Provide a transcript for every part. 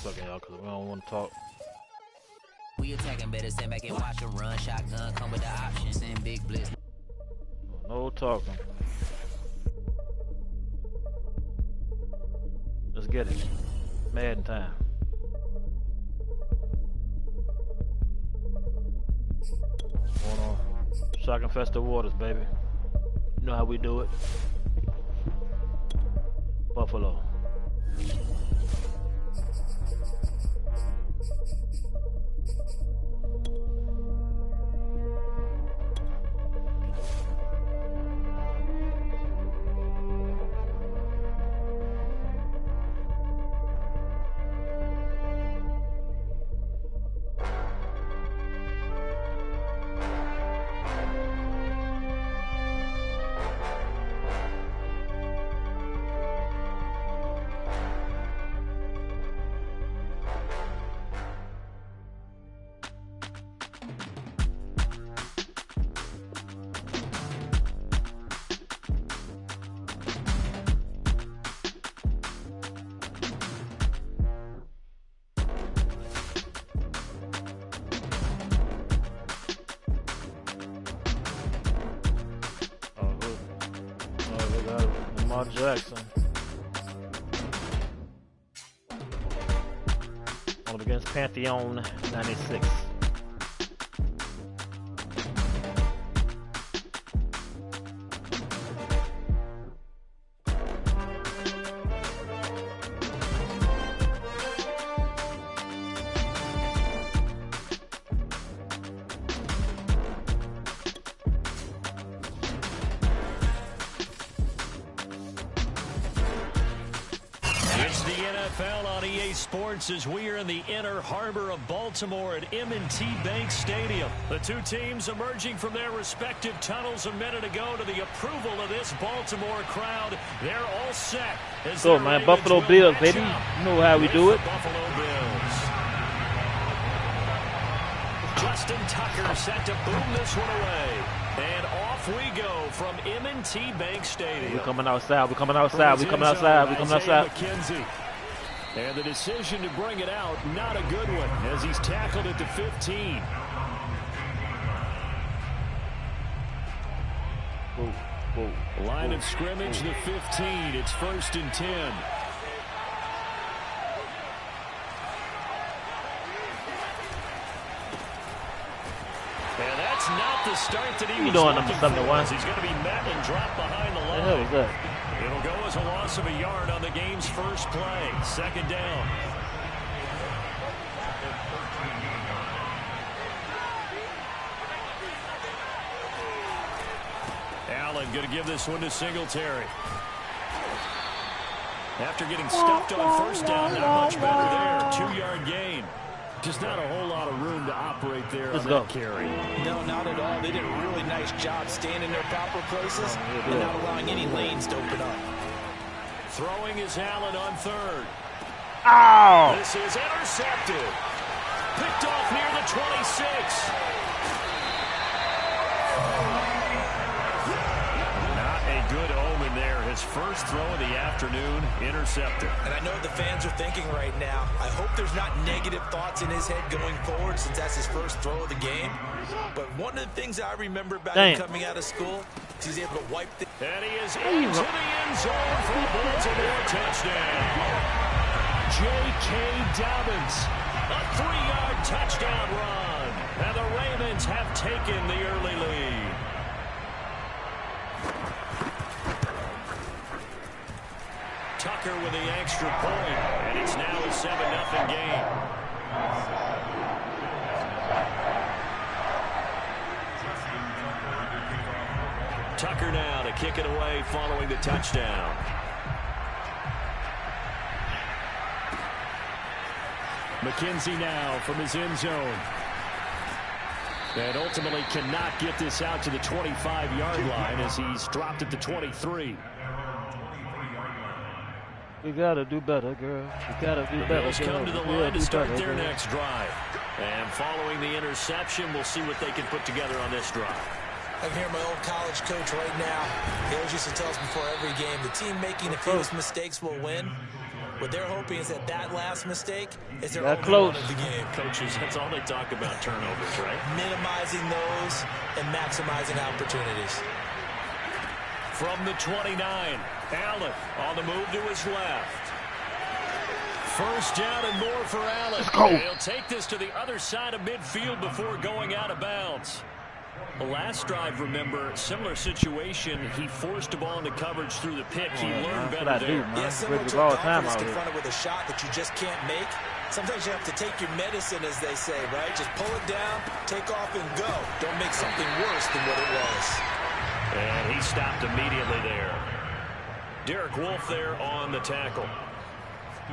fucking y'all because we don't want to talk. We attacking, better stand back and watch a run. Shotgun come with the options and big blitz. No talking. Let's get it. Madden time. Going on. Shock infested waters, baby. You know how we do it. Buffalo. Jackson. Going against Pantheon 96. As we are in the inner harbor of Baltimore at M&T Bank Stadium. The two teams emerging from their respective tunnels a minute ago to the approval of this Baltimore crowd. They're all set. So, man, Buffalo Bills, baby. You know how we do it. Buffalo Bills. Justin Tucker set to boom this one away. And off we go from M&T Bank Stadium. We're coming outside. We're coming outside. We're coming outside. We're coming outside. McKenzie. And the decision to bring it out, not a good one, as he's tackled at the 15. Whoa, whoa, Line of scrimmage, the 15. It's 1st and 10. And that's not the start that he was looking for. He's going to be met and dropped behind the line. What the hell is that? It'll go as a loss of a yard on the game's first play. 2nd down. Allen going to give this one to Singletary. After getting stuffed on 1st down, not much better there. 2-yard gain. Just not a whole lot of room to operate there on that carry. No, not at all. They did a really nice job staying in their proper places and not allowing any lanes to open up. Throwing is Allen on 3rd. Ow! This is intercepted. Picked off near the 26. Not a good omen there. His first throw of the afternoon, intercepted. And I know the fans are thinking right now, I hope there's not negative thoughts in his head going forward since that's his first throw of the game. But one of the things I remember about him coming out of school is he's able to wipe the... And he is into the end zone for a Baltimore touchdown. J.K. Dobbins, a 3-yard touchdown run. And the Ravens have taken the early lead. Tucker with the extra point, and it's now a 7-0 game. Tucker now to kick it away following the touchdown. McKenzie now from his end zone. And ultimately cannot get this out to the 25-yard line as he's dropped at the 23. We gotta do better, girl. We gotta do better. Bills come to the line to start their next drive. And following the interception, we'll see what they can put together on this drive. I can hear my old college coach right now. He always used to tell us before every game, the team making the fewest mistakes will win. What they're hoping is that last mistake is their only close. one of the game. Coaches, that's all they talk about, turnovers, right? Minimizing those and maximizing opportunities. From the 29, Allen on the move to his left. First down and more for Allen. Let's go. He'll take this to the other side of midfield before going out of bounds. The last drive, remember, similar situation. He forced the ball into coverage through the pick. He learned better there. Yeah, similar to a golfer confronted with a shot that you just can't make. Sometimes you have to take your medicine, as they say, right? Just pull it down, take off, and go. Don't make something worse than what it was. And he stopped immediately there. Derek Wolfe there on the tackle.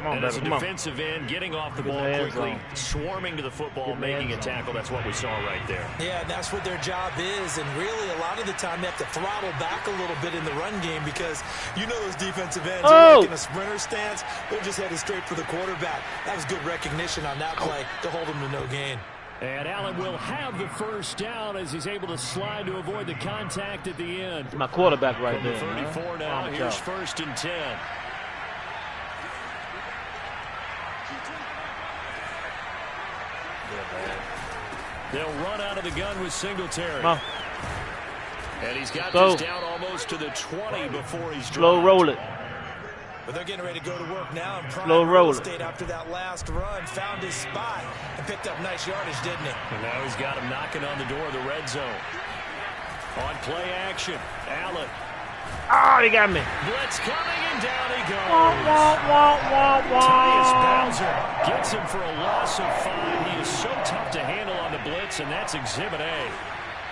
And as a defensive end, getting off the ball quickly, swarming to the football, making a tackle. That's what we saw right there. Yeah, and that's what their job is. And really, a lot of the time, they have to throttle back a little bit in the run game because you know those defensive ends are making a sprinter stance. They're just headed straight for the quarterback. That was good recognition on that play to hold them to no gain. And Allen will have the first down as he's able to slide to avoid the contact at the end. My quarterback right there. 34 now. Here's 1st and 10. They'll run out of the gun with Singletary. And he's got this down almost to the 20 before he's dropped. Slow roll it. But they're getting ready to go to work now. And slow roll it. State after that last run, found his spot and picked up nice yardage, didn't he? And now he's got him knocking on the door of the red zone. On play action, Allen. Oh, he got me. Blitz coming, and down he goes. Tyus Bowser gets him for a loss of 5. He is so tough to handle on the blitz, and that's Exhibit A.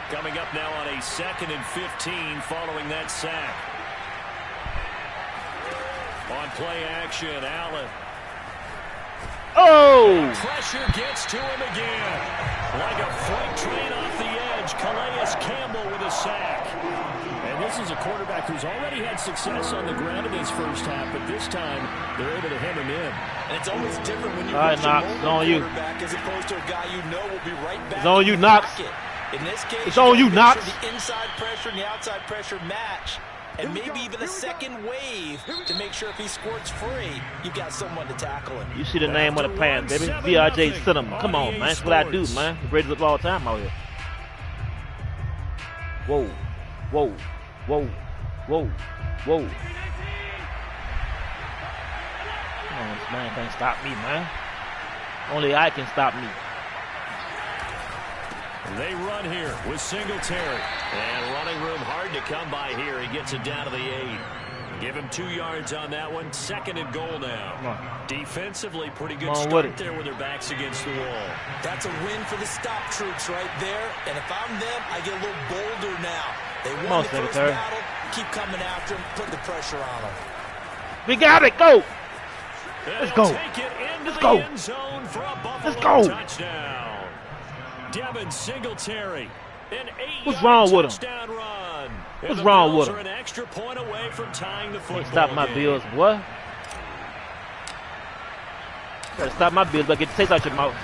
Coming up now on a 2nd and 15 following that sack. On play action, Allen. Oh! Pressure gets to him again. Like a freight train off the edge, Calais Campbell with a sack. And this is a quarterback who's already had success on the ground in his first half, but this time they're able to hem him in. And it's always different when you reach a mobile quarterback as opposed to a guy you know will be right back. It's on you, Knox. In this case, it's on you, Knox. The inside pressure and the outside pressure match. And maybe even a second wave to make sure if he squirts free, you've got someone to tackle him. You see the name on the pants, baby. BRJ Cinema. Come on, man. That's what I do, man. The greatest of all time out here. Whoa. Whoa. Whoa. Whoa. Whoa. Come on, this man can't stop me, man. Only I can stop me. They run here with Singletary. And running room hard to come by here. He gets it down to the 8. Give him 2 yards on that one. 2nd and goal now. Defensively, pretty good start there with their backs against the wall. That's a win for the stop troops right there. And if I'm them, I get a little bolder now. They won the first battle. Keep coming after him. Put the pressure on them. We got it. Go. Let's go. Let's go. Let's go. Touchdown. Devin Singletary. What's wrong with him? Run. What's wrong with him? An extra point away from tying the football. Stop my Bills, boy. Gotta stop my Bills, but get the taste out your mouth.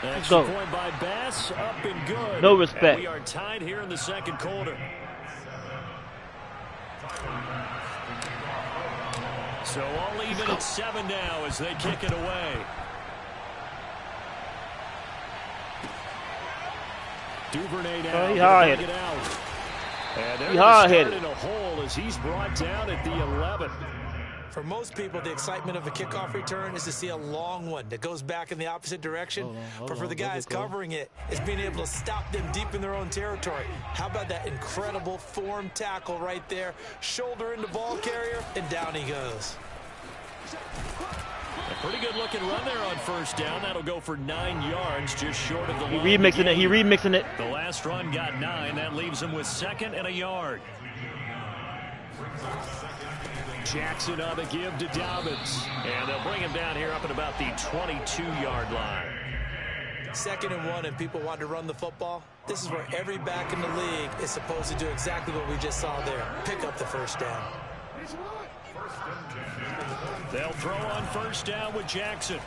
Let's go. Point by Bass, up and good. No respect. And we are tied here in the 2nd quarter. So all even at 7 now as they kick it away. Duvernay now he hard-headed. He hard-headed. In a hole as he's brought down at the 11. For most people, the excitement of a kickoff return is to see a long one that goes back in the opposite direction. But for the guys covering it, it's being able to stop them deep in their own territory. How about that incredible form tackle right there? Shoulder into ball carrier, and down he goes. A pretty good looking run there on 1st down. That'll go for 9 yards, just short of the line. He remixing it. The last run got 9. That leaves him with 2nd and a yard. Jackson on the give to Dobbins. And they'll bring him down here up at about the 22-yard line. 2nd and 1, and people want to run the football. This is where every back in the league is supposed to do exactly what we just saw there. Pick up the 1st down. They'll throw on 1st down with Jackson.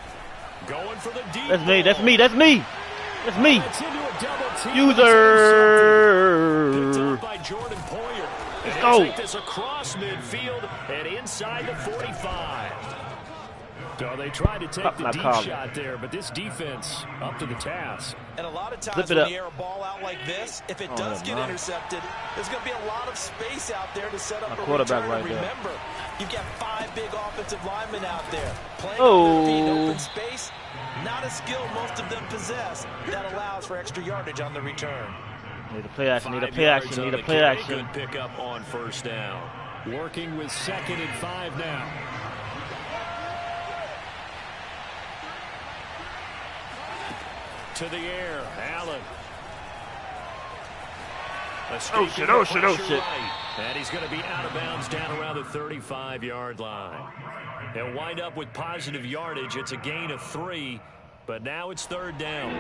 Going for the deep. That's me. That's me. That's me. That's me. User. Picked up by Jordan Poyer. Let's go. Take this across midfield and inside the 45. So they tried to take the deep shot there, but this defense up to the task. And a lot of times when you air a ball out like this, if it does get intercepted, there's going to be a lot of space out there to set up a return. Right remember, you've got 5 big offensive linemen out there playing on their feet in open space. Not a skill most of them possess that allows for extra yardage on the return. Need a play action, need a play action, need a play action. Good pick up on first down. Working with 2nd and 5 now. To the air, Allen. Oh shit, oh shit, oh shit. And he's going to be out of bounds down around the 35-yard line. They'll wind up with positive yardage. It's a gain of 3, but now it's 3rd down.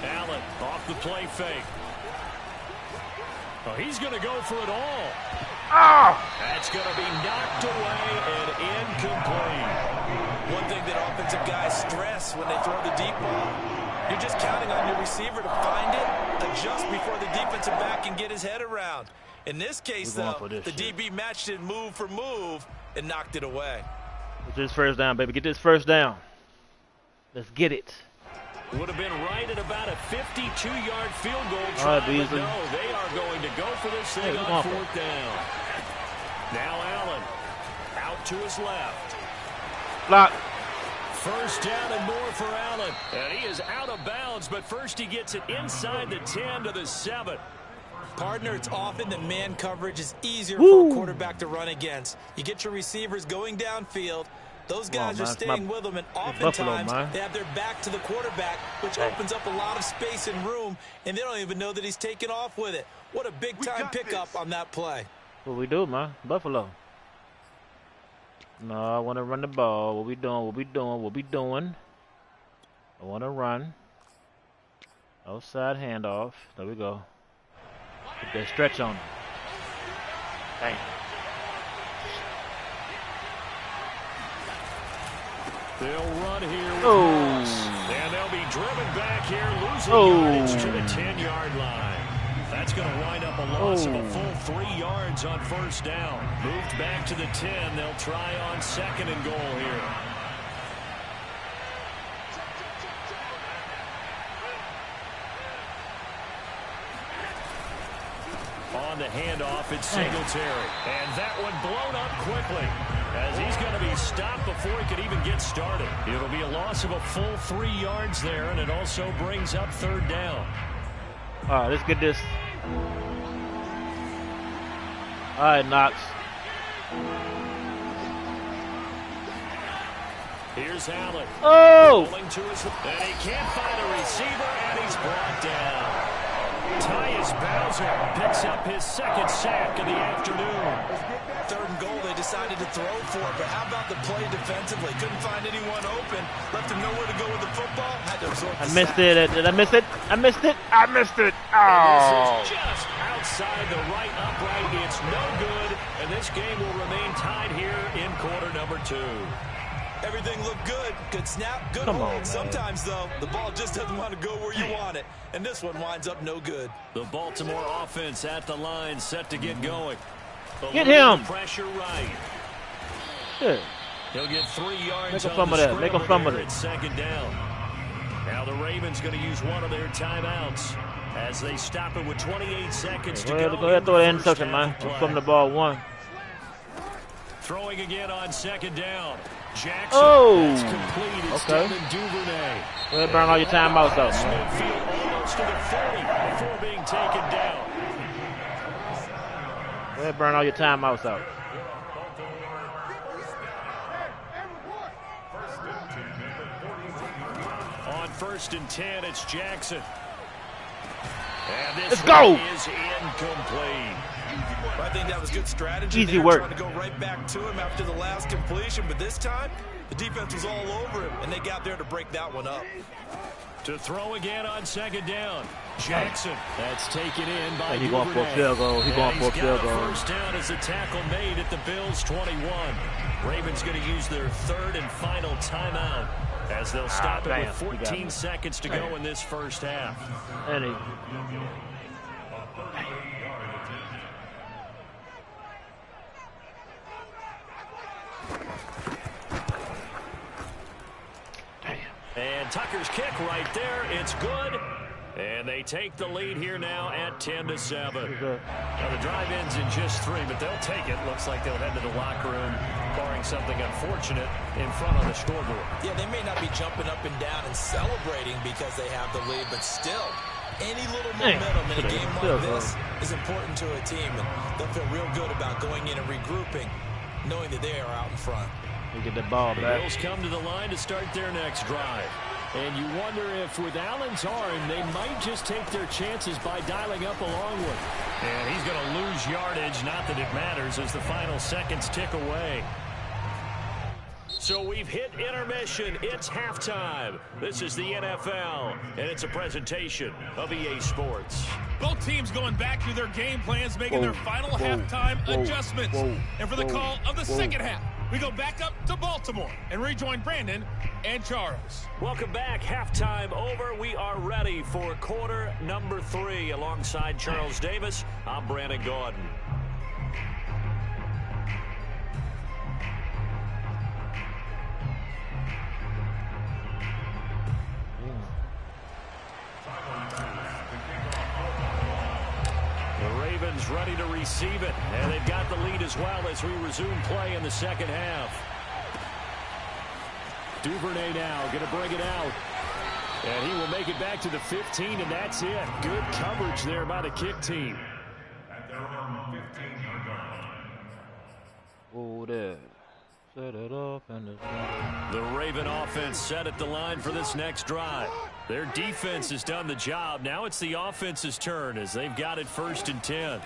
Allen off the play fake. Oh, he's going to go for it all. Oh! That's going to be knocked away and incomplete. One thing that offensive guys stress when they throw the deep ball, you're just counting on your receiver to find it, adjust before the defensive back can get his head around. In this case, though, the DB matched it move for move and knocked it away. Get this first down, baby. Get this first down. Let's get it. Would have been right at about a 52-yard field goal try, but no, they are going to go for this thing on 4th down. Now Allen out to his left. Block. First down and more for Allen. And he is out of bounds, but first he gets it inside the 10 to the 7. Partner, it's often that man coverage is easier for a quarterback to run against. You get your receivers going downfield. Those guys are staying with them, and oftentimes they have their back to the quarterback, which opens up a lot of space and room, and they don't even know that he's taking off with it. What a big-time pickup on that play. What we do, man? Buffalo. No, I want to run the ball. What we doing? What we doing? What we doing? I want to run. Outside handoff. There we go. Put that stretch on him. Dang. They'll run here with and they'll be driven back here, losing yardage to the 10-yard line. That's going to wind up a loss of a full 3 yards on first down. Moved back to the 10. They'll try on 2nd and goal here. On the handoff, it's Singletary. And that one blown up quickly, as he's going to be stopped before he could even get started. It'll be a loss of a full 3 yards there, and it also brings up 3rd down. All right, let's get this. All right, Knox. Here's Allen. Oh! And he can't find a receiver, and he's brought down. Tyus Bowser picks up his 2nd sack of the afternoon. 3rd and goal, they decided to throw for it, but how about the play defensively? Couldn't find anyone open, left him nowhere to go with the football, had to absorb the I missed it. Did I miss it? I missed it. I missed it. Oh. And this is just outside the right upright. It's no good, and this game will remain tied here in quarter number 2. Everything looked good. Good snap, good hold. Sometimes, though, the ball just doesn't want to go where you want it. And this one winds up no good. The Baltimore offense at the line, set to get going. Get him. Pressure right. Good. He'll get 3 yards. Make a fumble there. Make a fumble there. It's 2nd down. Now the Ravens going to use one of their timeouts as they stop it with 28 seconds to go. Go ahead, throw the interception, man. From the ball 1. Throwing again on 2nd down. Jackson. Oh, that's complete. It's Devin Duvernay. Go ahead, burn all your timeouts out, man. Midfield almost to the 30 before being taken down. Go ahead, burn all your timeouts out. On 1st and 10, it's Jackson. And this Let's go. Is incomplete. I think that was good strategy. Easy work. Trying to go right back to him after the last completion, but this time the defense was all over him, and they got there to break that one up. To throw again on 2nd down, Jackson. That's taken in by He's going for a field goal. He's going for a field goal. First down as a tackle made at the Bills' 21. Ravens going to use their 3rd and final timeout as they'll stop it with 14 seconds to go in this first half. Tucker's kick right there. It's good. And they take the lead here now at 10-7. Now the drive ends in just 3, but they'll take it. Looks like they'll head to the locker room, barring something unfortunate in front of the scoreboard. Yeah, they may not be jumping up and down and celebrating because they have the lead, but still, any little momentum in a game like this is important to a team, and they'll feel real good about going in and regrouping, knowing that they are out in front. We get the ball back. The Bills come to the line to start their next drive. And you wonder if with Allen's arm, they might just take their chances by dialing up a long one. And he's going to lose yardage, not that it matters, as the final seconds tick away. So we've hit intermission. It's halftime. This is the NFL, and it's a presentation of EA Sports. Both teams going back through their game plans, making their final halftime adjustments. And for the call of the second half, we go back up to Baltimore and rejoin Brandon and Charles. Welcome back. Halftime over. We are ready for quarter number 3. Alongside Charles Davis, I'm Brandon Gordon. Ready to receive it, and they've got the lead as well as we resume play in the second half. Duvernay now going to bring it out, and he will make it back to the 15, and that's it. Good coverage there by the kick team. Oh, there. Set it up and The Raven offense set at the line for this next drive. Their defense has done the job. Now it's the offense's turn as they've got it 1st and 10.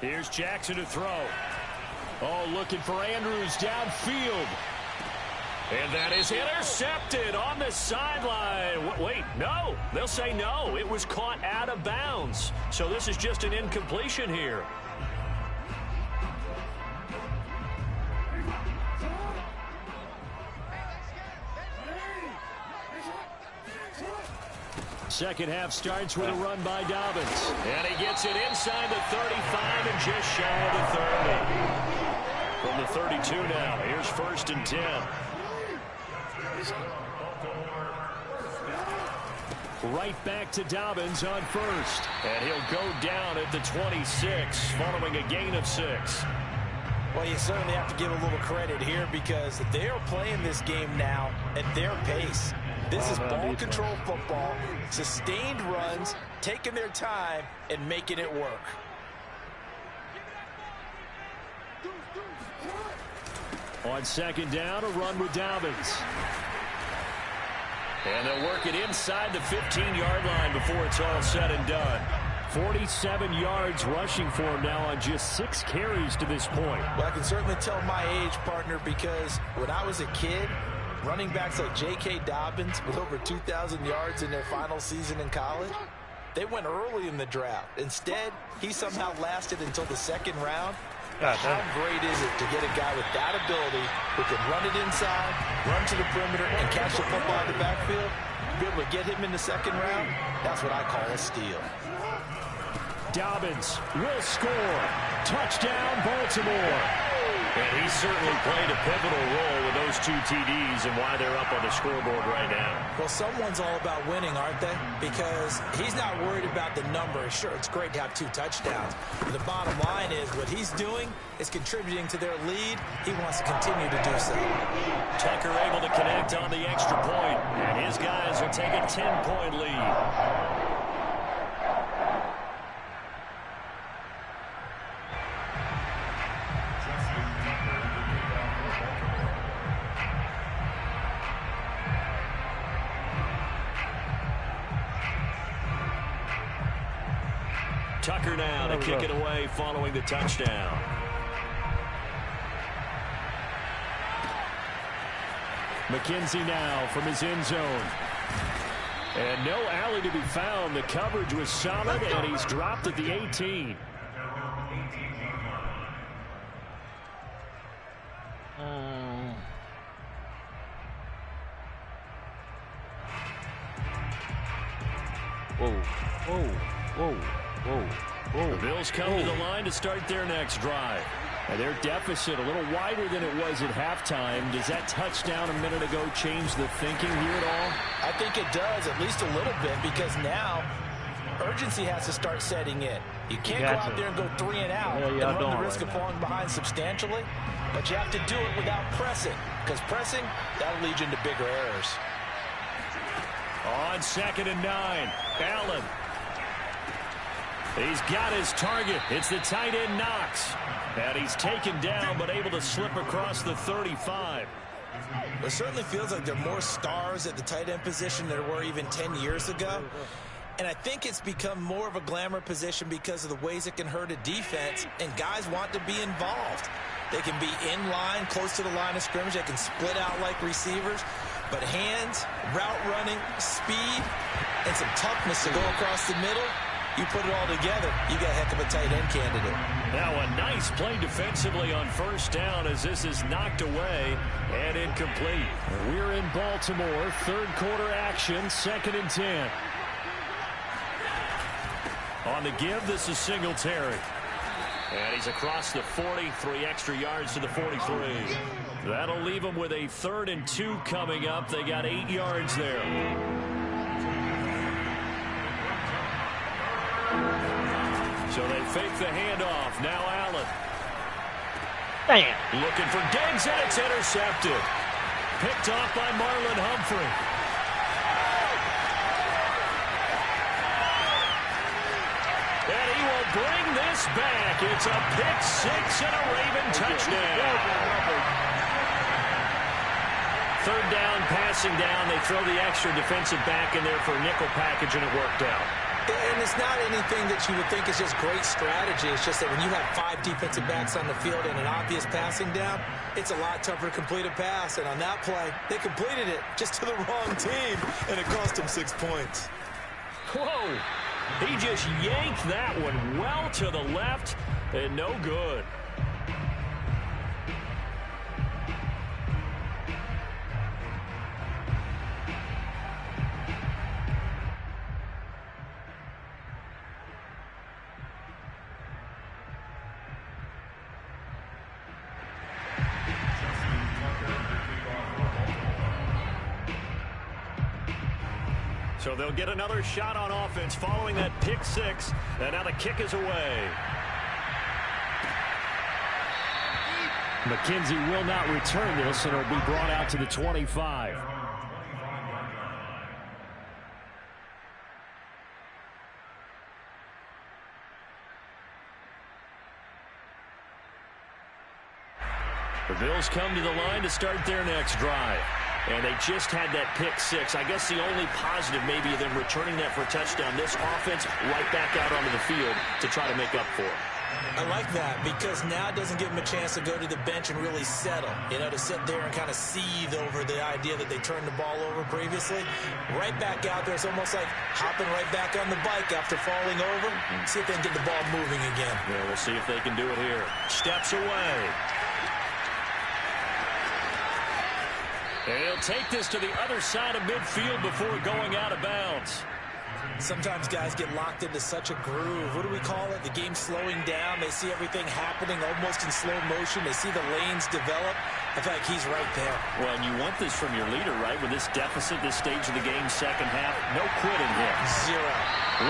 Here's Jackson to throw. Oh, looking for Andrews downfield. And that is intercepted on the sideline. Wait, no. They'll say no. It was caught out of bounds. So this is just an incompletion here. Second half starts with a run by Dobbins. And he gets it inside the 35 and just shy of the 30. From the 32 now, here's 1st and 10. Right back to Dobbins on 1st. And he'll go down at the 26 following a gain of 6. Well, you certainly have to give a little credit here because they are playing this game now at their pace. This is ball control football, sustained runs, taking their time, and making it work. On 2nd down, a run with Dobbins. And they'll work it inside the 15-yard line before it's all said and done. 47 yards rushing for him now on just 6 carries to this point. Well, I can certainly tell my age, partner, because when I was a kid, running backs like J.K. Dobbins with over 2,000 yards in their final season in college, they went early in the draft. Instead, he somehow lasted until the 2nd round. How great is it to get a guy with that ability who can run it inside, run to the perimeter, and catch the football in the backfield? Be able to get him in the 2nd round, that's what I call a steal. Dobbins will score. Touchdown, Baltimore. And he certainly played a pivotal role with those 2 TDs and why they're up on the scoreboard right now. Well, someone's all about winning, aren't they? Because he's not worried about the number. Sure, it's great to have 2 touchdowns. But the bottom line is what he's doing is contributing to their lead. He wants to continue to do so. Tucker able to connect on the extra point. And his guys will take a 10-point lead. Tucker now to kick it away following the touchdown. McKenzie now from his end zone. And no alley to be found. The coverage was solid, and he's dropped at the 18. Whoa, whoa, whoa. Whoa, whoa. The Bills come to the line to start their next drive. Their deficit a little wider than it was at halftime. Does that touchdown a minute ago change the thinking here at all? I think it does, at least a little bit, because now urgency has to start setting in. You can't go out there and go 3 and out and run the risk of falling behind substantially, but you have to do it without pressing, because pressing, that'll lead you into bigger errors. On 2nd and 9, Allen. He's got his target. It's the tight end Knox. And he's taken down, but able to slip across the 35. It certainly feels like there are more stars at the tight end position than there were even 10 years ago. And I think it's become more of a glamour position because of the ways it can hurt a defense, and guys want to be involved. They can be in line, close to the line of scrimmage. They can split out like receivers. But hands, route running, speed, and some toughness to go across the middle, you put it all together, you got a heck of a tight end candidate. Now a nice play defensively on 1st down as this is knocked away and incomplete. We're in Baltimore, 3rd quarter action, 2nd and 10. On the give, this is Singletary. And he's across the 40, 3 extra yards to the 43. That'll leave him with a 3rd and 2 coming up. They got 8 yards there. So they fake the handoff. Now Allen. Damn. Looking for Diggs, and it's intercepted. Picked off by Marlon Humphrey. And he will bring this back. It's a pick 6 and a Raven touchdown. 3rd down, passing down. They throw the extra defensive back in there for a nickel package, and it worked out. And it's not anything that you would think is just great strategy. It's just that when you have 5 defensive backs on the field and an obvious passing down, it's a lot tougher to complete a pass. And on that play, they completed it just to the wrong team, and it cost them 6 points. Whoa. He just yanked that one well to the left, and no good. So they'll get another shot on offense following that pick 6, and now the kick is away. McKenzie will not return this, and it'll be brought out to the 25. The Bills come to the line to start their next drive. And they just had that pick 6. I guess the only positive maybe of them returning that for a touchdown. This offense right back out onto the field to try to make up for it. I like that because now it doesn't give them a chance to go to the bench and really settle. You know, to sit there and kind of seethe over the idea that they turned the ball over previously. Right back out there. It's almost like hopping right back on the bike after falling over. See if they can get the ball moving again. Yeah, we'll see if they can do it here. Steps away. And he'll take this to the other side of midfield before going out of bounds. Sometimes guys get locked into such a groove. What do we call it? The game slowing down. They see everything happening almost in slow motion. They see the lanes develop. I feel like he's right there. Well, and you want this from your leader, right? With this deficit, this stage of the game, 2nd half, no quitting here. 0.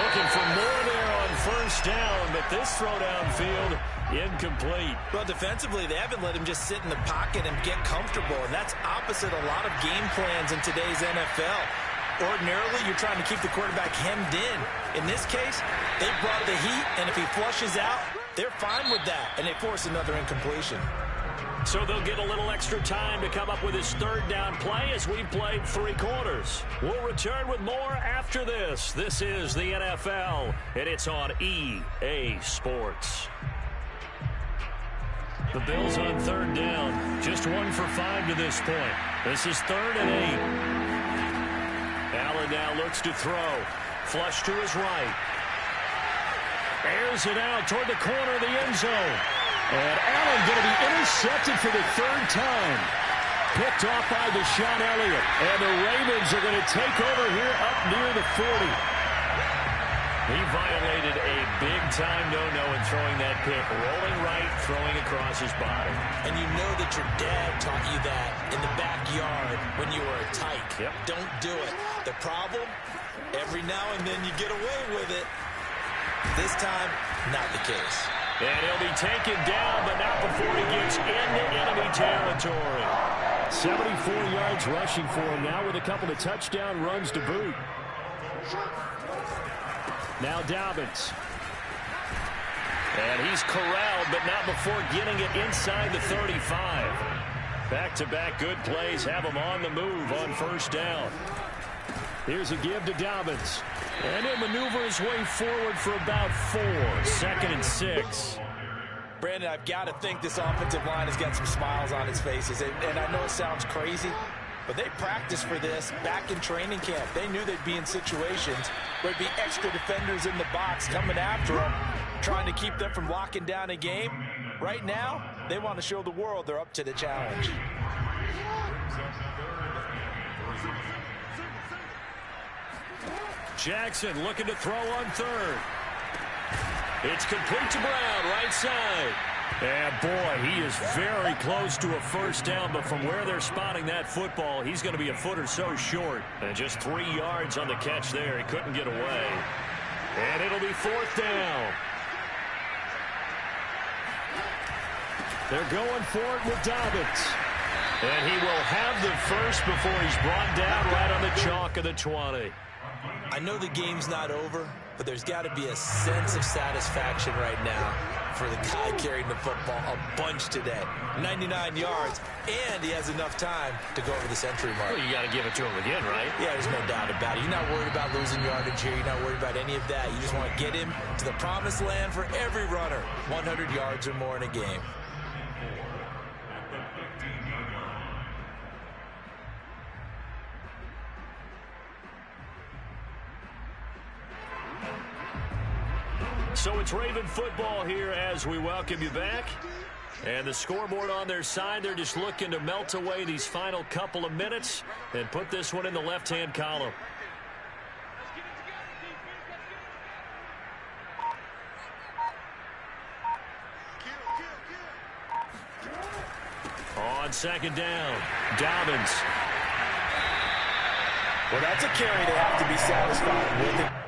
Looking for more there on 1st down, but this throw downfield, incomplete. Well, defensively, they haven't let him just sit in the pocket and get comfortable, and that's opposite a lot of game plans in today's NFL. Ordinarily, you're trying to keep the quarterback hemmed in. In this case, they brought the heat, and if he flushes out, they're fine with that, and they force another incompletion. So they'll get a little extra time to come up with his 3rd down play as we've played 3 quarters. We'll return with more after this. This is the NFL, and it's on EA Sports. The Bills on 3rd down. Just 1 for 5 to this point. This is 3rd and 8. Allen now looks to throw. Flush to his right. Airs it out toward the corner of the end zone. And Allen going to be intercepted for the 3rd time. Picked off by Deshaun Elliott. And the Ravens are going to take over here up near the 40. He violated a big-time no-no in throwing that pick. Rolling right, throwing across his body. And you know that your dad taught you that in the backyard when you were a tyke. Yep. Don't do it. The problem, every now and then you get away with it. This time, not the case. And he'll be taken down, but not before he gets into enemy territory. 74 yards rushing for him now with a couple of touchdown runs to boot. Now Dobbins. And he's corralled, but not before getting it inside the 35. Back-to-back good plays have him on the move on first down. Here's a give to Dobbins. And he'll maneuver his way forward for about 4. 2nd and 6. Brandon, I've got to think this offensive line has got some smiles on its faces. And I know it sounds crazy, but they practiced for this back in training camp. They knew they'd be in situations where there'd be extra defenders in the box coming after them, trying to keep them from locking down a game. Right now, they want to show the world they're up to the challenge. Jackson looking to throw on 3rd. It's complete to Brown, right side. And boy, he is very close to a first down, but from where they're spotting that football, he's going to be a foot or so short. And just 3 yards on the catch there. He couldn't get away. And it'll be 4th down. They're going for it with Dobbins. And he will have the first before he's brought down right on the chalk of the 20. I know the game's not over, but there's got to be a sense of satisfaction right now for the guy carrying the football a bunch today. 99 yards, and he has enough time to go over the century mark. Well, you got to give it to him again, right? Yeah, there's no doubt about it. You're not worried about losing yardage here. You're not worried about any of that. You just want to get him to the promised land for every runner. 100 yards or more in a game. So it's Raven football here as we welcome you back. And the scoreboard on their side, they're just looking to melt away these final couple of minutes and put this one in the left-hand column. On 2nd down, Dobbins. Well, that's a carry they have to be satisfied with.